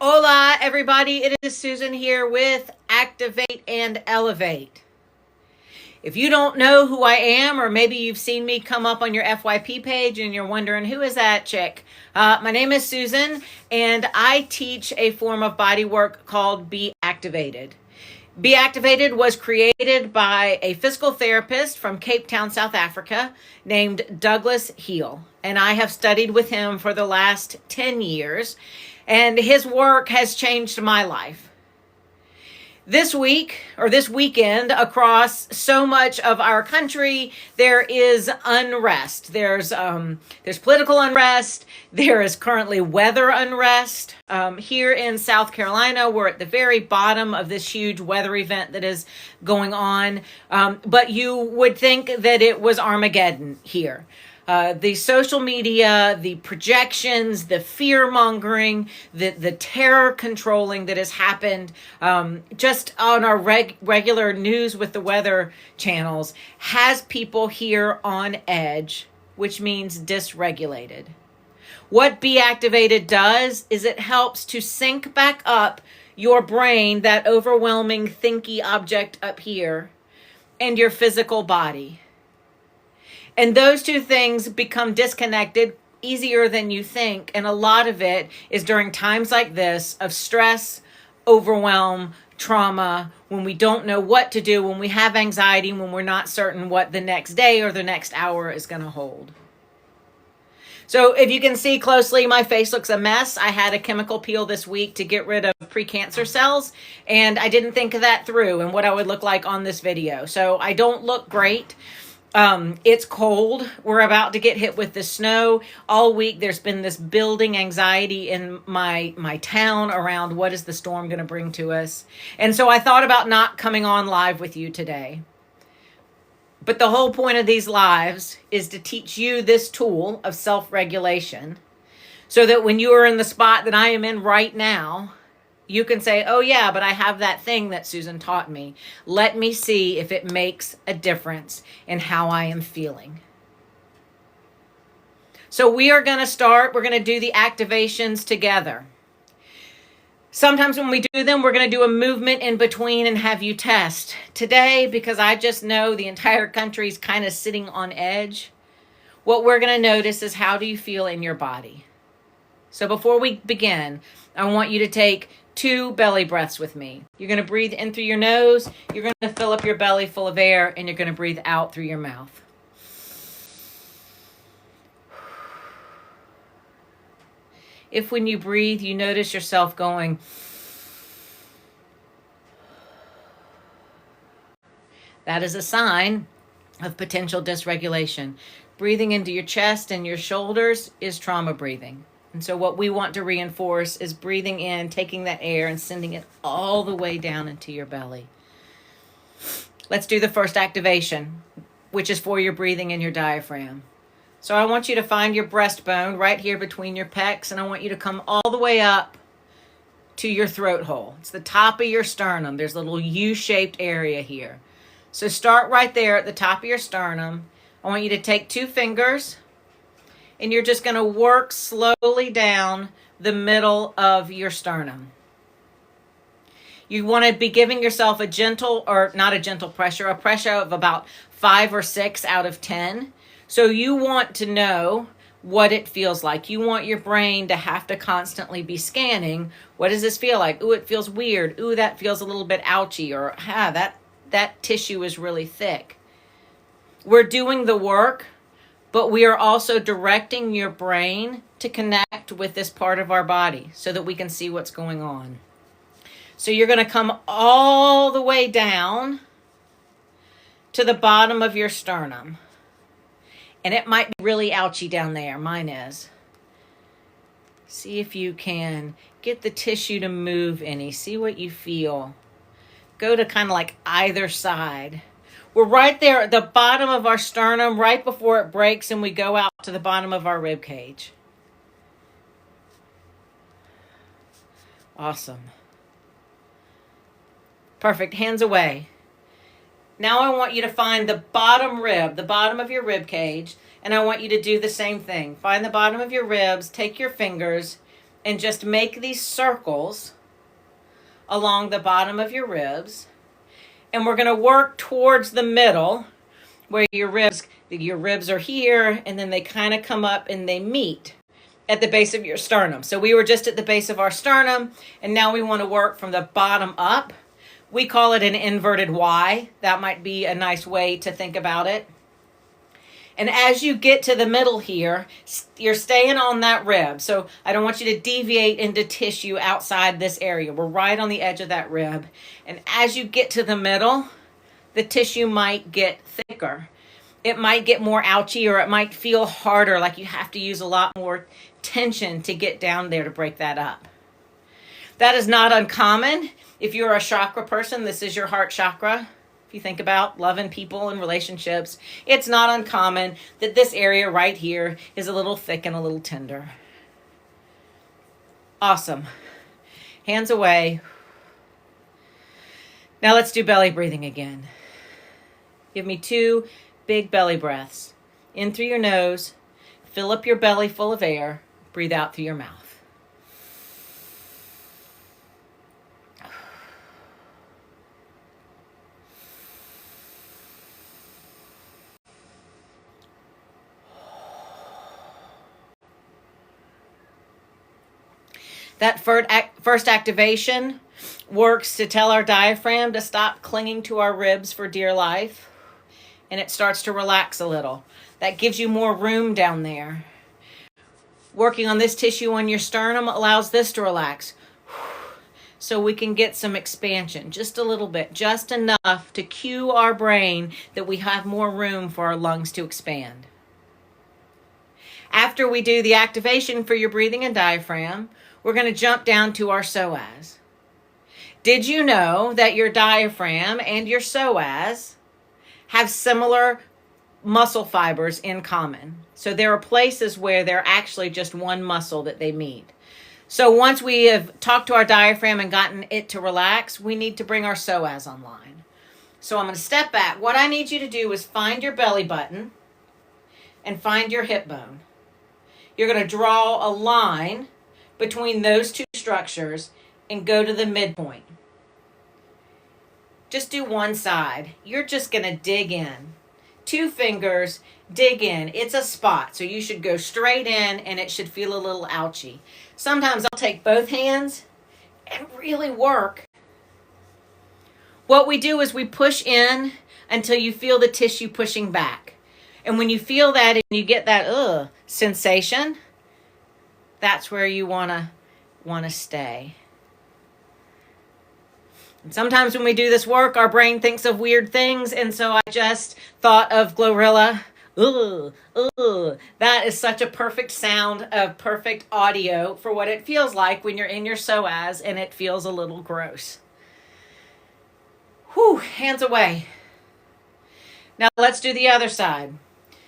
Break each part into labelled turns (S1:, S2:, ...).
S1: Hola, everybody. It is Susan here with Activate and Elevate. If you don't know who I am, or maybe you've seen me come up on your FYP page and you're wondering, who is that chick? My name is Susan, and I teach a form of body work called Be Activated. Be Activated was created by a physical therapist from Cape Town, South Africa, named Douglas Heel. And I have studied with him for the last 10 years, and his work has changed my life. This week, or this weekend, across so much of our country, there is unrest. There's political unrest. There is currently weather unrest. Here in South Carolina, we're at the very bottom of this huge weather event that is going on. But you would think that it was Armageddon here. The social media, the projections, the fear-mongering, the terror controlling that has happened just on our regular news with the weather channels has people here on edge, which means dysregulated. What Be Activated does is it helps to sync back up your brain, that overwhelming thinky object up here, and your physical body. And those two things become disconnected easier than you think. And a lot of it is during times like this of stress, overwhelm, trauma, when we don't know what to do, when we have anxiety, when we're not certain what the next day or the next hour is going to hold. So if you can see closely, my face looks a mess. I had a chemical peel this week to get rid of precancer cells, and I didn't think of that through and what I would look like on this video. So I don't look great. It's cold. We're about to get hit with the snow. All week there's been this building anxiety in my town around what is the storm going to bring to us. And so I thought about not coming on live with you today. But the whole point of these lives is to teach you this tool of self-regulation so that when you are in the spot that I am in right now, you can say, oh yeah, but I have that thing that Susan taught me. Let me see if it makes a difference in how I am feeling. So we're going to do the activations together. Sometimes when we do them, we're going to do a movement in between and have you test. Today, because I just know the entire country is kind of sitting on edge, what we're going to notice is, how do you feel in your body? So before we begin, I want you to take 2 belly breaths with me. You're going to breathe in through your nose. You're going to fill up your belly full of air, and you're going to breathe out through your mouth. If when you breathe, you notice yourself going, that is a sign of potential dysregulation. Breathing into your chest and your shoulders is trauma breathing. And so what we want to reinforce is breathing in, taking that air and sending it all the way down into your belly. Let's do the first activation, which is for your breathing in your diaphragm. So I want you to find your breastbone right here between your pecs, and I want you to come all the way up to your throat hole. It's the top of your sternum. There's a little U-shaped area here. So start right there at the top of your sternum. I want you to take 2 fingers, and you're just going to work slowly down the middle of your sternum. You want to be giving yourself a gentle, or not a gentle pressure, a pressure of about 5 or 6 out of 10. So you want to know what it feels like. You want your brain to have to constantly be scanning. What does this feel like? Ooh, it feels weird. Ooh, that feels a little bit ouchy. Or, that tissue is really thick. We're doing the work, but we are also directing your brain to connect with this part of our body so that we can see what's going on. So you're going to come all the way down to the bottom of your sternum. And it might be really ouchy down there. Mine is. See if you can get the tissue to move any. See what you feel. Go to kind of like either side. We're right there at the bottom of our sternum, right before it breaks, and we go out to the bottom of our rib cage. Awesome. Perfect. Hands away. Now I want you to find the bottom rib, the bottom of your rib cage, and I want you to do the same thing. Find the bottom of your ribs, take your fingers, and just make these circles along the bottom of your ribs. And we're going to work towards the middle where your ribs are here, and then they kind of come up and they meet at the base of your sternum. So we were just at the base of our sternum, and now we want to work from the bottom up. We call it an inverted Y. That might be a nice way to think about it. And as you get to the middle here, you're staying on that rib. So I don't want you to deviate into tissue outside this area. We're right on the edge of that rib. And as you get to the middle, the tissue might get thicker. It might get more ouchy, or it might feel harder, like you have to use a lot more tension to get down there to break that up. That is not uncommon. If you're a chakra person, this is your heart chakra. If you think about loving people and relationships, it's not uncommon that this area right here is a little thick and a little tender. Awesome. Hands away. Now let's do belly breathing again. Give me 2 big belly breaths. In through your nose, fill up your belly full of air, breathe out through your mouth. That first activation works to tell our diaphragm to stop clinging to our ribs for dear life, and it starts to relax a little. That gives you more room down there. Working on this tissue on your sternum allows this to relax, so we can get some expansion, just a little bit, just enough to cue our brain that we have more room for our lungs to expand. After we do the activation for your breathing and diaphragm, we're going to jump down to our psoas. Did you know that your diaphragm and your psoas have similar muscle fibers in common? So there are places where they're actually just one muscle that they meet. So once we have talked to our diaphragm and gotten it to relax, we need to bring our psoas online. So I'm going to step back. What I need you to do is find your belly button and find your hip bone. You're going to draw a line between those two structures and go to the midpoint. Just do one side. You're just going to dig in. 2 fingers, dig in. It's a spot, so you should go straight in, and it should feel a little ouchy. Sometimes I'll take both hands and really work. What we do is we push in until you feel the tissue pushing back. And when you feel that and you get that sensation, that's where you want to stay. And sometimes when we do this work, our brain thinks of weird things, and so I just thought of Glorilla. That is such a perfect sound, a perfect audio for what it feels like when you're in your psoas and it feels a little gross. Whew, hands away. Now let's do the other side.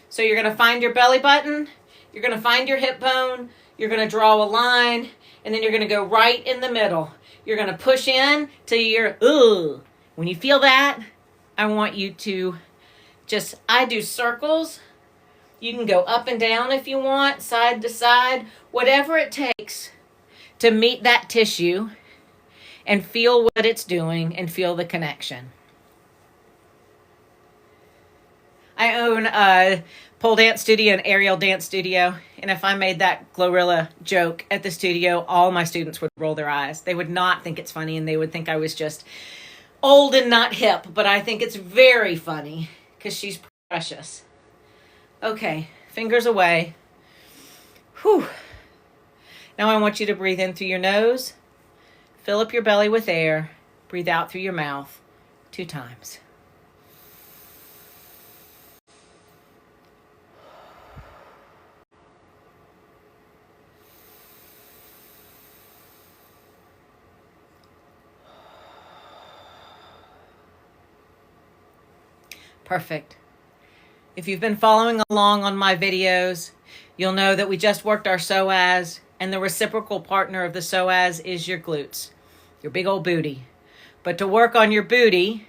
S1: So you're going to find your belly button, you're going to find your hip bone, you're going to draw a line, and then you're going to go right in the middle. You're going to push in till you're, When you feel that, I want you to I do circles. You can go up and down if you want, side to side, whatever it takes to meet that tissue and feel what it's doing and feel the connection. I own a pole dance studio and aerial dance studio, and if I made that Glorilla joke at the studio, all my students would roll their eyes. They would not think it's funny, and they would think I was just old and not hip, but I think it's very funny because she's precious. Okay, fingers away. Whew. Now I want you to breathe in through your nose, fill up your belly with air, breathe out through your mouth 2 times. Perfect. If you've been following along on my videos, you'll know that we just worked our psoas, and the reciprocal partner of the psoas is your glutes, your big old booty. But to work on your booty,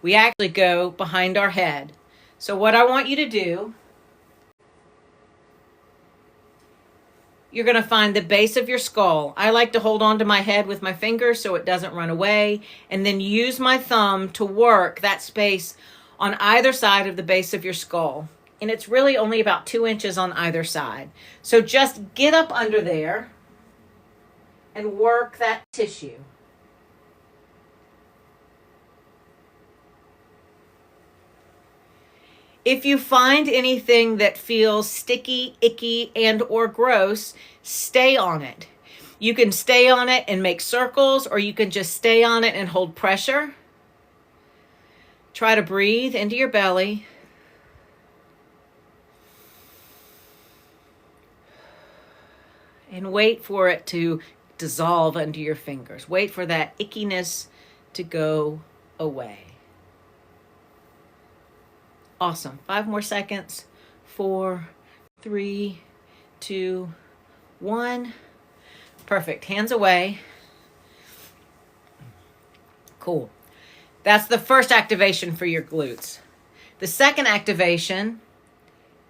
S1: we actually go behind our head. So what I want you to do, you're going to find the base of your skull. I like to hold on to my head with my fingers so it doesn't run away, and then use my thumb to work that space on either side of the base of your skull. And it's really only about 2 inches on either side. So just get up under there and work that tissue. If you find anything that feels sticky, icky, and or gross, stay on it. You can stay on it and make circles, or you can just stay on it and hold pressure. Try to breathe into your belly. And wait for it to dissolve under your fingers. Wait for that ickiness to go away. Awesome. 5 more seconds. 4, 3, 2, 1. Perfect. Hands away. Cool. That's the first activation for your glutes. The second activation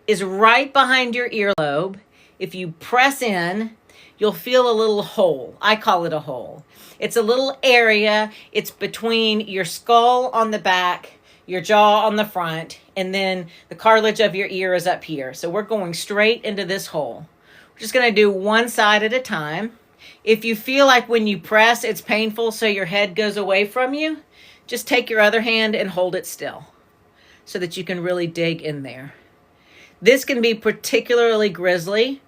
S1: is right behind your earlobe. If you press in, you'll feel a little hole. I call it a hole. It's a little area. It's between your skull on the back, your jaw on the front, and then the cartilage of your ear is up here. So we're going straight into this hole. We're just going to do one side at a time. If you feel like when you press, it's painful, so your head goes away from you, just take your other hand and hold it still so that you can really dig in there. This can be particularly grisly,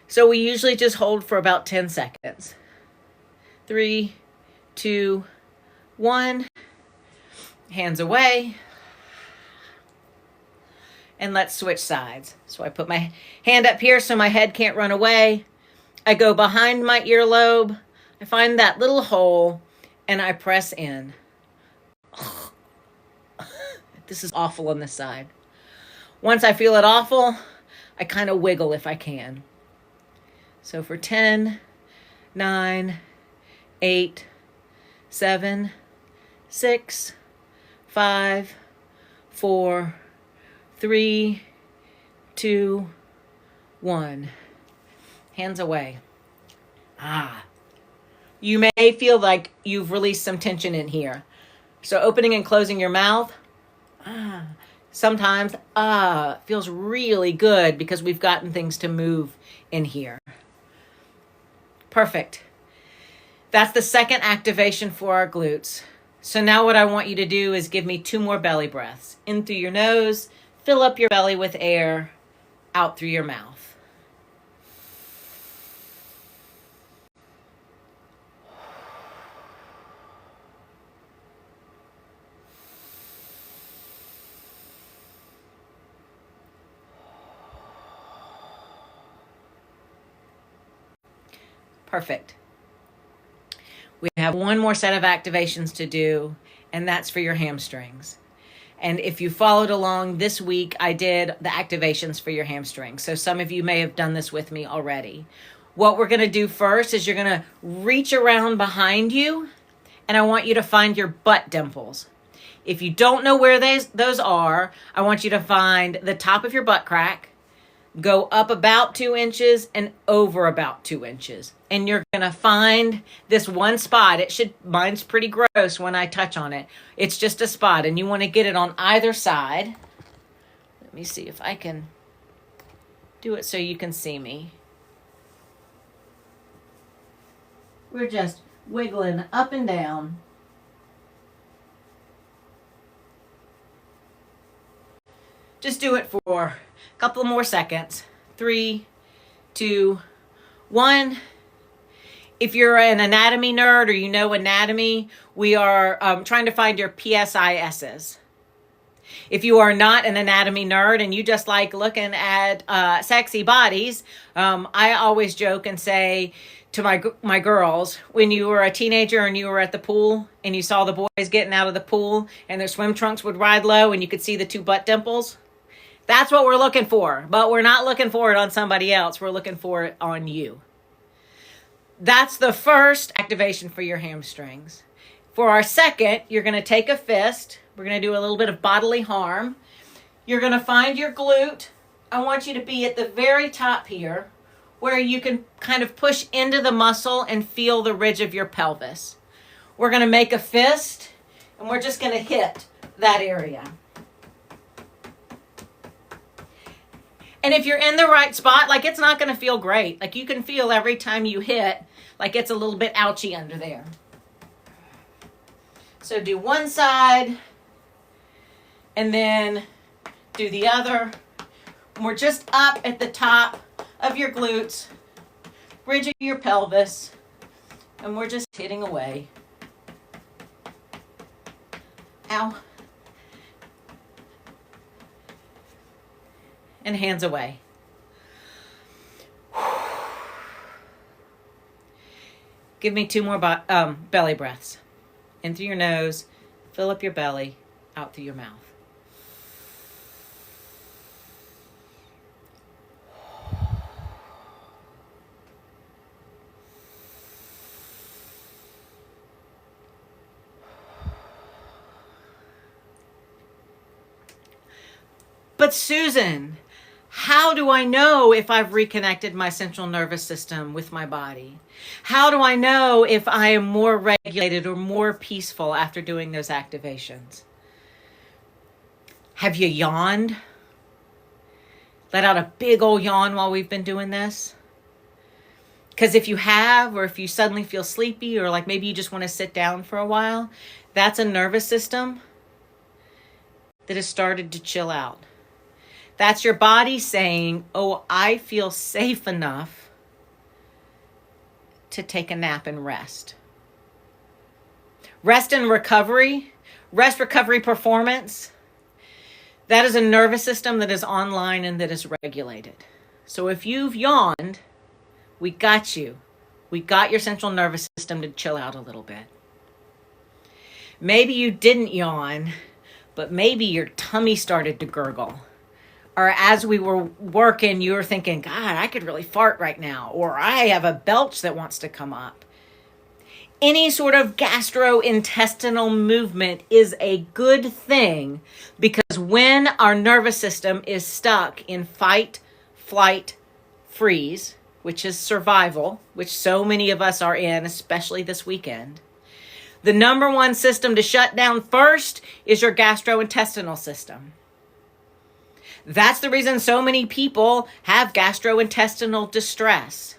S1: so we usually just hold for about 10 seconds. 3, 2, 1. Hands away. And let's switch sides. So I put my hand up here so my head can't run away. I go behind my earlobe. I find that little hole and I press in. This is awful on this side. Once I feel it awful, I kind of wiggle if I can. So for 10, 9, 8, 7, 6, 5, 4, 3, 2, 1. Hands away. You may feel like you've released some tension in here. So opening and closing your mouth. Sometimes feels really good because we've gotten things to move in here. Perfect. That's the second activation for our glutes. So now what I want you to do is give me 2 more belly breaths. In through your nose, fill up your belly with air, out through your mouth. Perfect. We have one more set of activations to do, and that's for your hamstrings. And if you followed along this week, I did the activations for your hamstrings. So some of you may have done this with me already. What we're going to do first is you're going to reach around behind you, and I want you to find your butt dimples. If you don't know where those are, I want you to find the top of your butt crack, go up about 2 inches and over about 2 inches. And you're going to find this one spot. Mine's pretty gross when I touch on it. It's just a spot, and you want to get it on either side. Let me see if I can do it so you can see me. We're just wiggling up and down. Just do it for a couple more seconds. 3, 2, 1. If you're an anatomy nerd or you know anatomy, we are trying to find your PSISs. If you are not an anatomy nerd and you just like looking at sexy bodies, I always joke and say to my girls, when you were a teenager and you were at the pool and you saw the boys getting out of the pool and their swim trunks would ride low and you could see the 2 butt dimples, that's what we're looking for. But we're not looking for it on somebody else. We're looking for it on you. That's the first activation for your hamstrings. For our second, you're going to take a fist. We're going to do a little bit of bodily harm. You're going to find your glute. I want you to be at the very top here, where you can kind of push into the muscle and feel the ridge of your pelvis. We're going to make a fist, and we're just going to hit that area. And if you're in the right spot, like, it's not going to feel great. Like, you can feel every time you hit, like it's a little bit ouchy under there. So do one side, and then do the other. And we're just up at the top of your glutes, ridge of your pelvis, and we're just hitting away. Ow. And hands away. Give me 2 more belly breaths. In through your nose, fill up your belly, out through your mouth. But Susan, how do I know if I've reconnected my central nervous system with my body? How do I know if I am more regulated or more peaceful after doing those activations? Have you yawned? Let out a big old yawn while we've been doing this? Because if you have, or if you suddenly feel sleepy, or like maybe you just want to sit down for a while, that's a nervous system that has started to chill out. That's your body saying, oh, I feel safe enough to take a nap and rest. Rest and recovery, rest, recovery, performance, that is a nervous system that is online and that is regulated. So if you've yawned, we got you. We got your central nervous system to chill out a little bit. Maybe you didn't yawn, but maybe your tummy started to gurgle. Or as we were working, you were thinking, God, I could really fart right now. Or I have a belch that wants to come up. Any sort of gastrointestinal movement is a good thing, because when our nervous system is stuck in fight, flight, freeze, which is survival, which so many of us are in, especially this weekend, the number one system to shut down first is your gastrointestinal system. That's the reason so many people have gastrointestinal distress.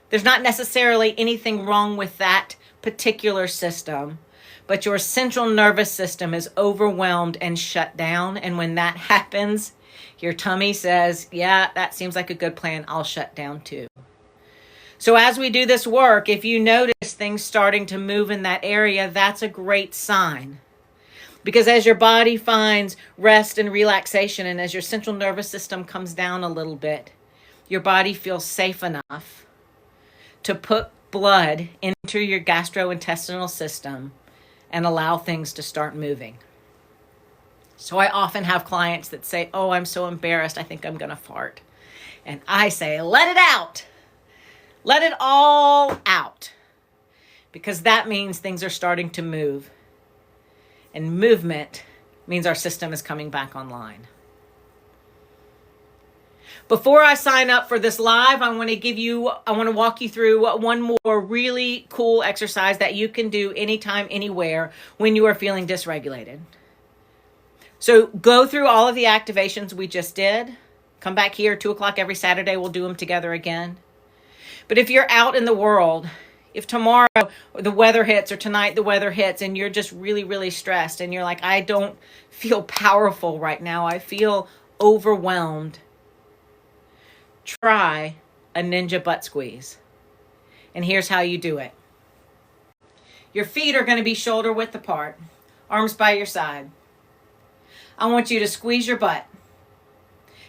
S1: There's not necessarily anything wrong with that particular system, but your central nervous system is overwhelmed and shut down. And when that happens, your tummy says, yeah, that seems like a good plan. I'll shut down too. So as we do this work, if you notice things starting to move in that area, that's a great sign. Because as your body finds rest and relaxation, and as your central nervous system comes down a little bit, your body feels safe enough to put blood into your gastrointestinal system and allow things to start moving. So I often have clients that say, oh, I'm so embarrassed, I think I'm going to fart. And I say, let it out. Let it all out. Because that means things are starting to move. And movement means our system is coming back online. Before I sign up for this live, I want to walk you through one more really cool exercise that you can do anytime, anywhere when you are feeling dysregulated. So go through all of the activations we just did. Come back here, 2:00 every Saturday. We'll do them together again. But if you're out in the world, if tomorrow the weather hits or tonight the weather hits and you're just really, really stressed and you're like, I don't feel powerful right now, I feel overwhelmed, try a ninja butt squeeze. And here's how you do it. Your feet are going to be shoulder width apart, arms by your side. I want you to squeeze your butt.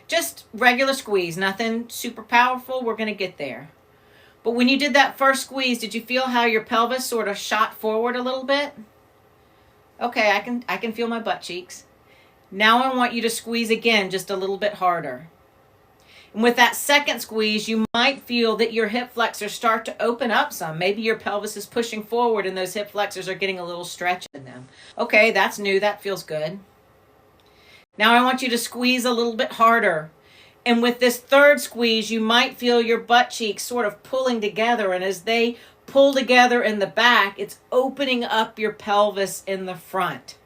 S1: Just regular squeeze, nothing super powerful. We're going to get there. But when you did that first squeeze, did you feel how your pelvis sort of shot forward a little bit? Okay, I can feel my butt cheeks. Now I want you to squeeze again, just a little bit harder. And with that second squeeze, you might feel that your hip flexors start to open up some. Maybe your pelvis is pushing forward and those hip flexors are getting a little stretch in them. Okay, that's new. That feels good. Now I want you to squeeze a little bit harder. And with this third squeeze, you might feel your butt cheeks sort of pulling together. And as they pull together in the back, it's opening up your pelvis in the front.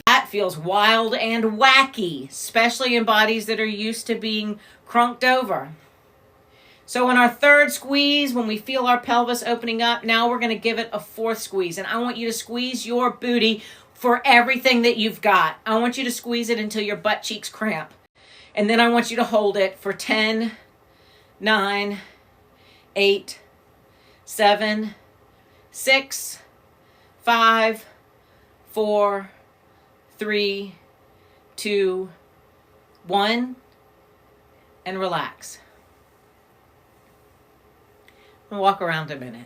S1: That feels wild and wacky, especially in bodies that are used to being crunked over. So in our third squeeze, when we feel our pelvis opening up, now we're going to give it a fourth squeeze. And I want you to squeeze your booty for everything that you've got. I want you to squeeze it until your butt cheeks cramp. And then I want you to hold it for 10, 9, 8, 7, 6, 5, 4, 3, 2, 1, and relax. And walk around a minute.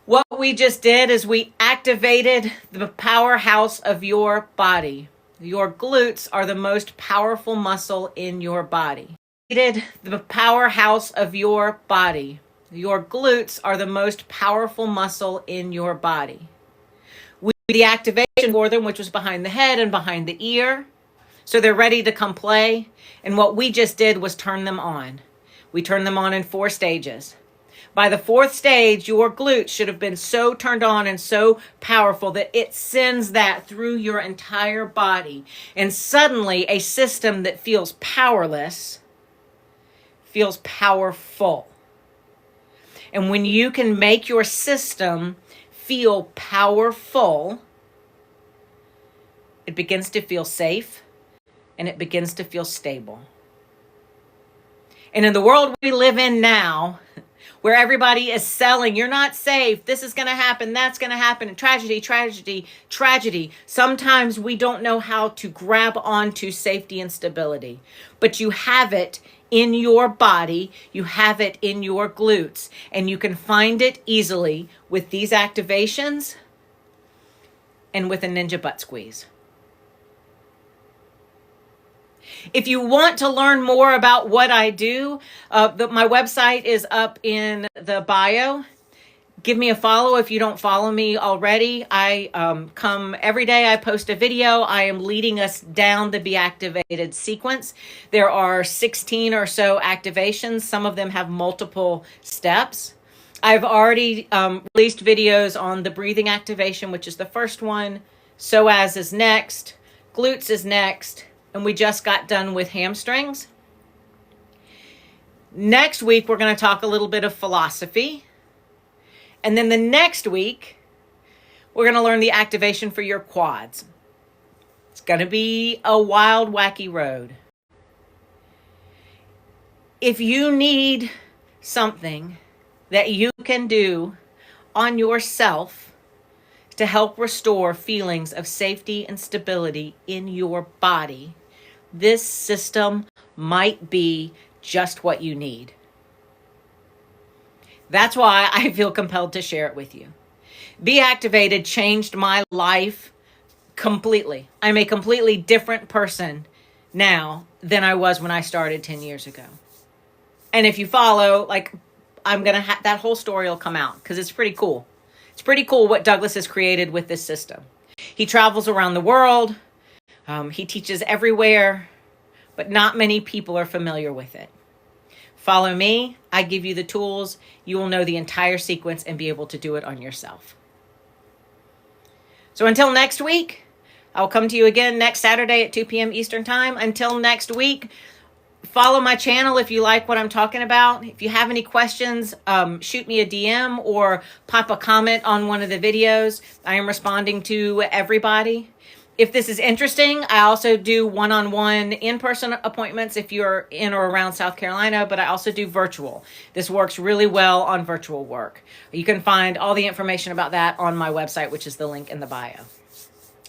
S1: What we just did is we activated the powerhouse of your body. Your glutes are the most powerful muscle in your body. The powerhouse of your body. Your glutes are the most powerful muscle in your body. We did the activation for them, which was behind the head and behind the ear. So they're ready to come play. And what we just did was turn them on. We turned them on in 4 stages. By the 4th stage, your glutes should have been so turned on and so powerful that it sends that through your entire body. And suddenly, a system that feels powerless feels powerful. And when you can make your system feel powerful, it begins to feel safe and it begins to feel stable. And in the world we live in now, where everybody is selling, you're not safe, this is going to happen, that's going to happen, tragedy, tragedy, tragedy. Sometimes we don't know how to grab onto safety and stability, but you have it in your body, you have it in your glutes, and you can find it easily with these activations and with a ninja butt squeeze. If you want to learn more about what I do, my website is up in the bio. Give me a follow if you don't follow me already. I come every day. I post a video. I am leading us down the Be Activated sequence. There are 16 or so activations. Some of them have multiple steps. I've already released videos on the breathing activation, which is the first one. Psoas is next. Glutes is next. And we just got done with hamstrings. Next week, we're going to talk a little bit of philosophy. And then the next week, we're going to learn the activation for your quads. It's going to be a wild, wacky road. If you need something that you can do on yourself to help restore feelings of safety and stability in your body, this system might be just what you need. That's why I feel compelled to share it with you. Be Activated changed my life completely. I'm a completely different person now than I was when I started 10 years ago. And if you follow, I'm going to that whole story will come out because it's pretty cool. It's pretty cool what Douglas has created with this system. He travels around the world. He teaches everywhere, but not many people are familiar with it. Follow me. I give you the tools. You will know the entire sequence and be able to do it on yourself. So until next week, I'll come to you again next Saturday at 2 p.m. Eastern Time. Until next week, follow my channel if you like what I'm talking about. If you have any questions, shoot me a DM or pop a comment on one of the videos. I am responding to everybody. If this is interesting, I also do one-on-one in-person appointments if you're in or around South Carolina, but I also do virtual. This works really well on virtual work. You can find all the information about that on my website, which is the link in the bio.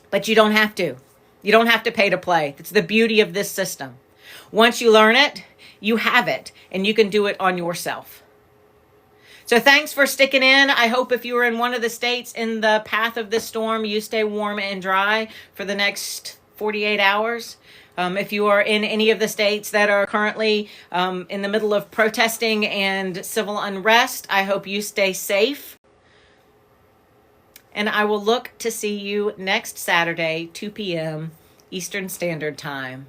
S1: But you don't have to. You don't have to pay to play. It's the beauty of this system. Once you learn it, you have it, and you can do it on yourself. So thanks for sticking in. I hope if you are in one of the states in the path of this storm, you stay warm and dry for the next 48 hours. If you are in any of the states that are currently in the middle of protesting and civil unrest, I hope you stay safe. And I will look to see you next Saturday, 2 p.m. Eastern Standard Time,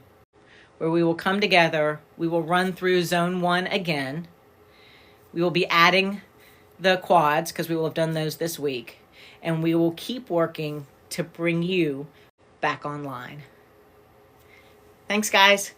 S1: where we will come together. We will run through zone 1 again. We will be adding the quads because we will have done those this week. And we will keep working to bring you back online. Thanks, guys.